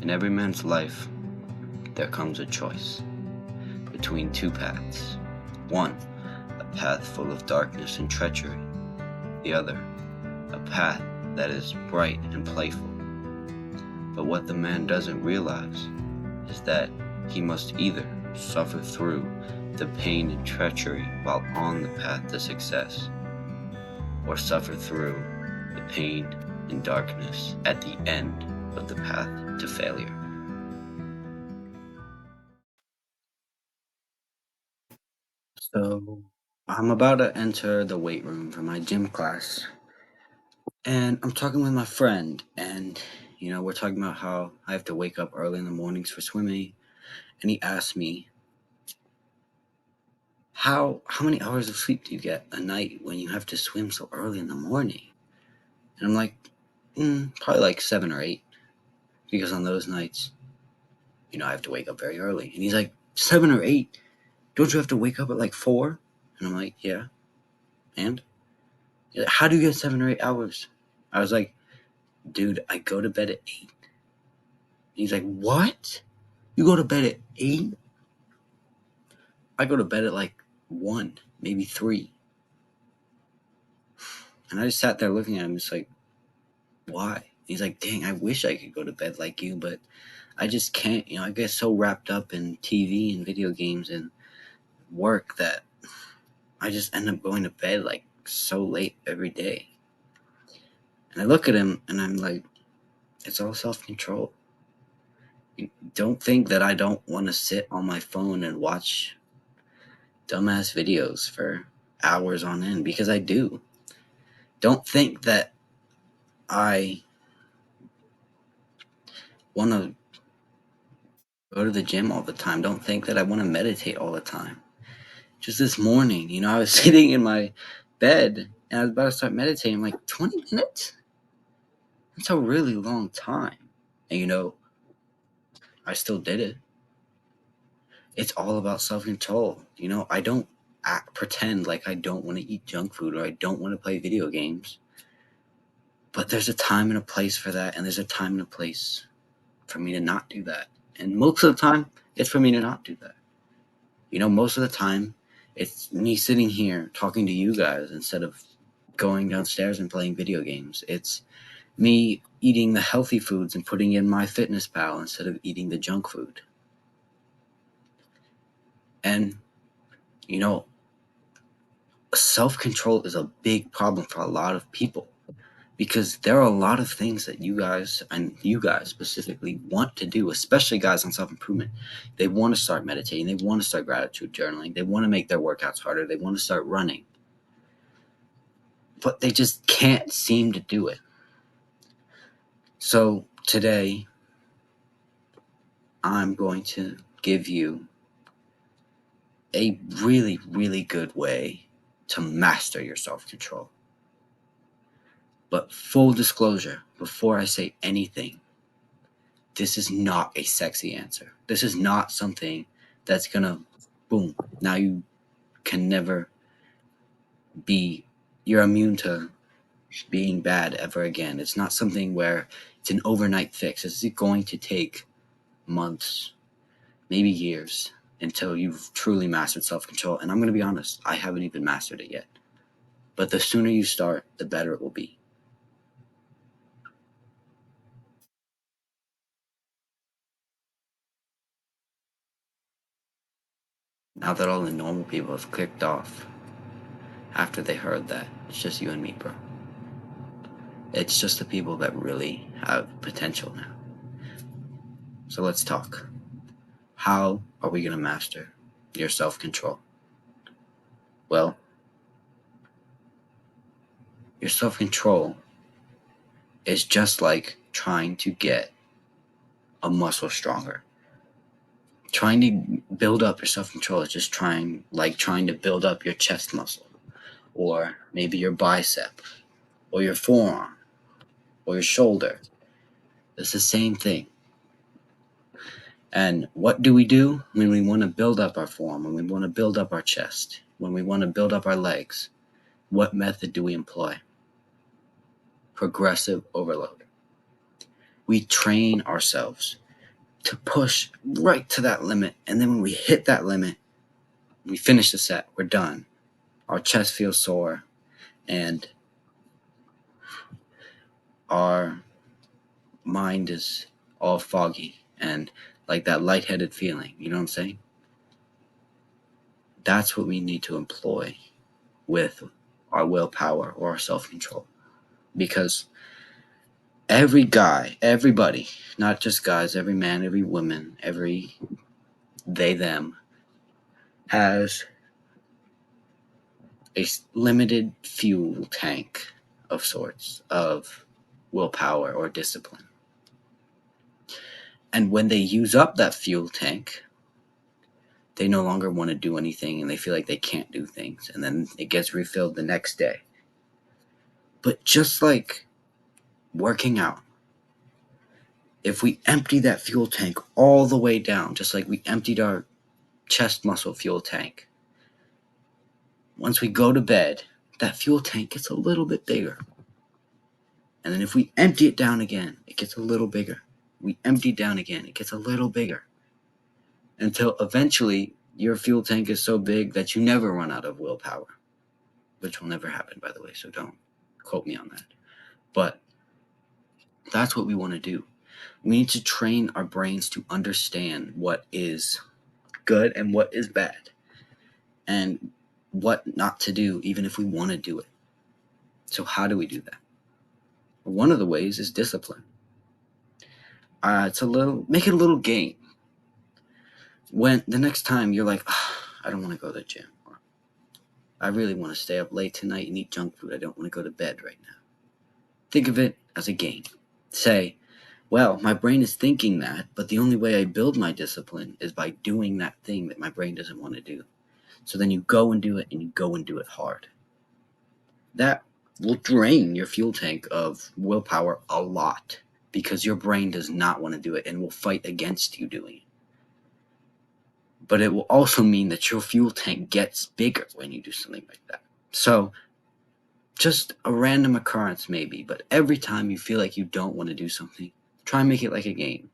In every man's life, there comes a choice between two paths. One, a path full of darkness and treachery. The other, a path that is bright and playful. But what the man doesn't realize is that he must either suffer through the pain and treachery while on the path to success, or suffer through the pain and darkness at the end of the path to failure. So, I'm about to enter the weight room for my gym class, and I'm talking with my friend, and we're talking about how I have to wake up early in the mornings for swimming, and he asked me, how many hours of sleep do you get a night when you have to swim so early in the morning? And I'm like, probably like 7 or 8, because on those nights, I have to wake up very early. And he's like, 7 or 8? Don't you have to wake up at like 4? And I'm like, yeah. And he's like, how do you get 7 or 8 hours? I was like, dude, I go to bed at 8. He's like, what? You go to bed at 8? I go to bed at like 1, maybe 3. And I just sat there looking at him, just like, why? He's like, dang, I wish I could go to bed like you, but I just can't. I get so wrapped up in TV and video games and work that I just end up going to bed like so late every day. And I look at him and I'm like, it's all self control. Don't think that I don't want to sit on my phone and watch dumbass videos for hours on end, because I do. Don't think that I want to go to the gym all the time. Don't think that I want to meditate all the time. Just this morning, I was sitting in my bed and I was about to start meditating. I'm like, 20 minutes? That's a really long time. And I still did it. It's all about self control. I don't pretend like I don't want to eat junk food or I don't want to play video games. But there's a time and a place for that, and there's a time and a place for me to not do that. And most of the time, it's for me to not do that. Most of the time, it's me sitting here talking to you guys instead of going downstairs and playing video games. It's me eating the healthy foods and putting in my fitness pal instead of eating the junk food. And, self-control is a big problem for a lot of people, because there are a lot of things that you guys, and you guys specifically, want to do, especially guys on self-improvement. They want to start meditating. They want to start gratitude journaling. They want to make their workouts harder. They want to start running. But they just can't seem to do it. So today, I'm going to give you a really, really good way to master your self-control. But full disclosure, before I say anything, this is not a sexy answer. This is not something that's gonna, boom, now you can never you're immune to being bad ever again. It's not something where it's an overnight fix. This is going to take months, maybe years, until you've truly mastered self-control. And I'm going to be honest, I haven't even mastered it yet. But the sooner you start, the better it will be. Now that all the normal people have clicked off after they heard that, it's just you and me, bro. It's just the people that really have potential now. So let's talk. How are we going to master your self-control? Well, your self-control is just like trying to get a muscle stronger. Trying to build up your self-control is just trying to build up your chest muscle, or maybe your bicep, or your forearm, or your shoulder. It's the same thing. And what do we do when we want to build up our forearm, when we want to build up our chest, when we want to build up our legs? What method do we employ? Progressive overload. We train ourselves to push right to that limit. And then when we hit that limit, we finish the set, we're done. Our chest feels sore and our mind is all foggy and like that lightheaded feeling. You know what I'm saying? That's what we need to employ with our willpower or our self-control. Because every guy, everybody, not just guys, every man, every woman, every they, them, has a limited fuel tank of sorts of willpower or discipline. And when they use up that fuel tank, they no longer want to do anything and they feel like they can't do things. And then it gets refilled the next day. But just like working out, if we empty that fuel tank all the way down, just like we emptied our chest muscle fuel tank, once we go to bed, that fuel tank gets a little bit bigger. And then if we empty it down again, it gets a little bigger. We empty it down again, it gets a little bigger. Until eventually your fuel tank is so big that you never run out of willpower. Which will never happen, by the way, so don't quote me on that. But that's what we want to do. We need to train our brains to understand what is good and what is bad. And what not to do, even if we want to do it. So how do we do that? One of the ways is discipline. Make it a little game. When the next time you're like, I don't want to go to the gym, or I really want to stay up late tonight and eat junk food, I don't want to go to bed right now. Think of it as a game. Say, well, my brain is thinking that, but the only way I build my discipline is by doing that thing that my brain doesn't want to do. So then you go and do it, and you go and do it hard. That will drain your fuel tank of willpower a lot because your brain does not want to do it and will fight against you doing it. But it will also mean that your fuel tank gets bigger when you do something like that. So just a random occurrence maybe, but every time you feel like you don't want to do something, try and make it like a game.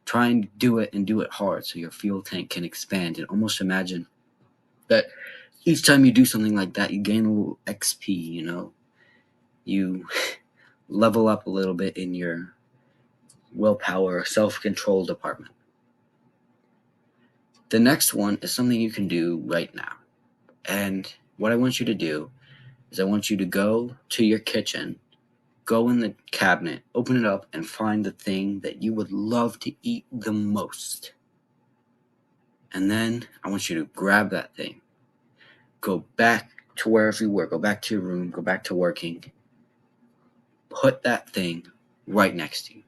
Try and do it hard so your fuel tank can expand, and almost imagine that each time you do something like that, you gain a little XP, you level up a little bit in your willpower, self-control department. The next one is something you can do right now. And what I want you to do is I want you to go to your kitchen, go in the cabinet, open it up, and find the thing that you would love to eat the most. And then I want you to grab that thing, go back to wherever you were, go back to your room, go back to working, put that thing right next to you.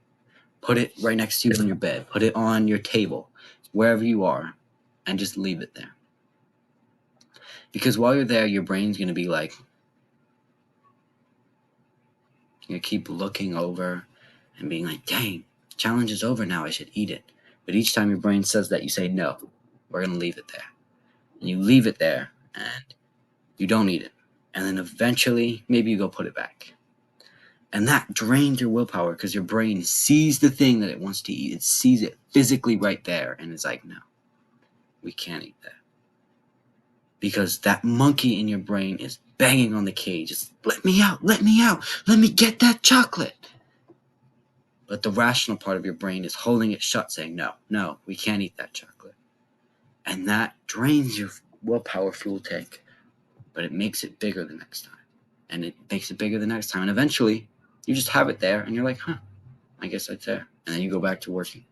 Put it right next to you on your bed, put it on your table, wherever you are, and just leave it there. Because while you're there, your brain's going to be like, you keep looking over and being like, dang, challenge is over now, I should eat it. But each time your brain says that, you say, no, we're going to leave it there. And you leave it there and you don't eat it. And then eventually, maybe you go put it back. And that drains your willpower because your brain sees the thing that it wants to eat. It sees it physically right there. And it's like, no, we can't eat that. Because that monkey in your brain is banging on the cage. It's, let me out, let me get that chocolate. But the rational part of your brain is holding it shut, saying, no, we can't eat that chocolate. And that drains your willpower fuel tank, but it makes it bigger the next time. And it makes it bigger the next time. And eventually, you just have it there, and you're like, I guess that's there. And then you go back to working.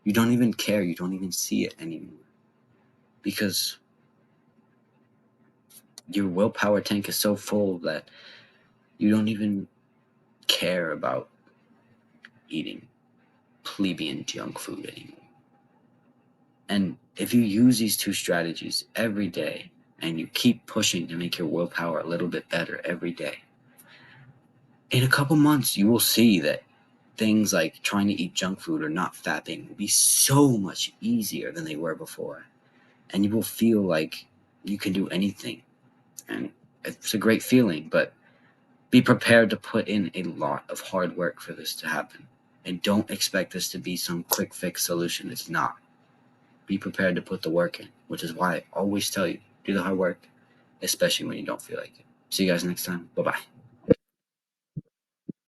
You don't even care. You don't even see it anymore. Because your willpower tank is so full that you don't even care about eating plebeian junk food anymore. And if you use these two strategies every day and you keep pushing to make your willpower a little bit better every day, in a couple months you will see that things like trying to eat junk food or not fapping will be so much easier than they were before. And you will feel like you can do anything. And it's a great feeling, but be prepared to put in a lot of hard work for this to happen. And don't expect this to be some quick fix solution. It's not. Be prepared to put the work in, which is why I always tell you, do the hard work, especially when you don't feel like it. See you guys next time. Bye-bye.